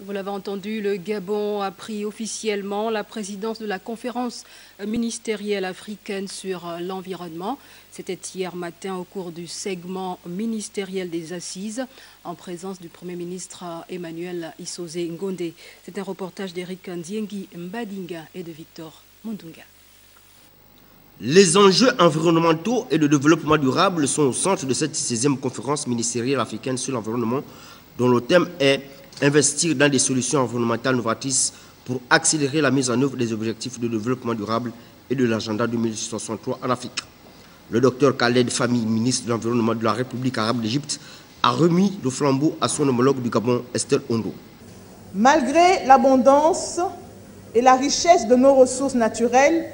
Vous l'avez entendu, le Gabon a pris officiellement la présidence de la conférence ministérielle africaine sur l'environnement. C'était hier matin au cours du segment ministériel des assises en présence du Premier ministre Emmanuel Issoze Ngonde. C'est un reportage d'Eric Ndiengi Mbadinga et de Victor Mundunga. Les enjeux environnementaux et de développement durable sont au centre de cette 16e conférence ministérielle africaine sur l'environnement, dont le thème est investir dans des solutions environnementales novatrices pour accélérer la mise en œuvre des objectifs de développement durable et de l'agenda 2063 en Afrique. Le docteur Khaled Fahmy, ministre de l'Environnement de la République arabe d'Égypte, a remis le flambeau à son homologue du Gabon, Estelle Ondo. Malgré l'abondance et la richesse de nos ressources naturelles,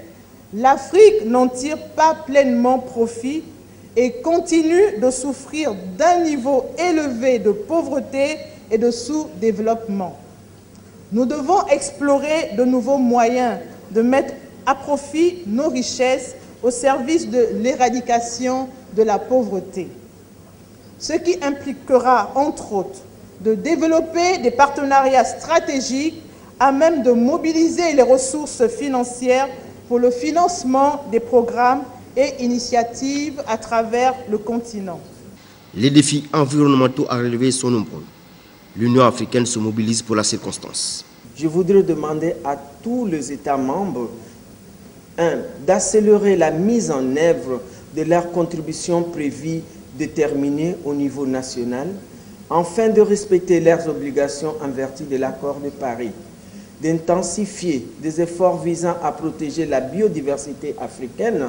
l'Afrique n'en tire pas pleinement profit et continue de souffrir d'un niveau élevé de pauvreté et de sous-développement. Nous devons explorer de nouveaux moyens de mettre à profit nos richesses au service de l'éradication de la pauvreté, ce qui impliquera, entre autres, de développer des partenariats stratégiques à même de mobiliser les ressources financières pour le financement des programmes et initiatives à travers le continent. Les défis environnementaux à relever sont nombreux. L'Union africaine se mobilise pour la circonstance. Je voudrais demander à tous les États membres, d'accélérer la mise en œuvre de leurs contributions prévues déterminées au niveau national, afin de respecter leurs obligations en vertu de l'accord de Paris, d'intensifier des efforts visant à protéger la biodiversité africaine,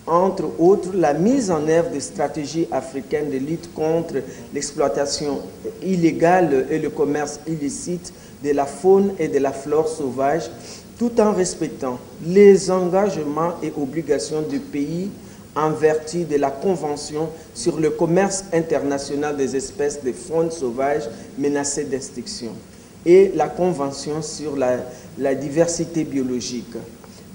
entre autres la mise en œuvre de stratégies africaines de lutte contre l'exploitation illégale et le commerce illicite de la faune et de la flore sauvage, tout en respectant les engagements et obligations du pays en vertu de la Convention sur le commerce international des espèces de faune sauvage menacées d'extinction et la Convention sur la diversité biologique,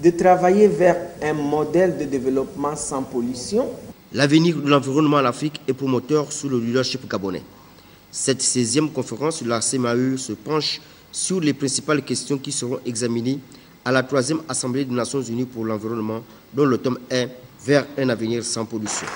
de travailler vers un modèle de développement sans pollution. L'avenir de l'environnement en Afrique est promoteur sous le leadership gabonais. Cette 16e conférence de la CMAE se penche sur les principales questions qui seront examinées à la 3e Assemblée des Nations Unies pour l'environnement, dont le thème est « Vers un avenir sans pollution ».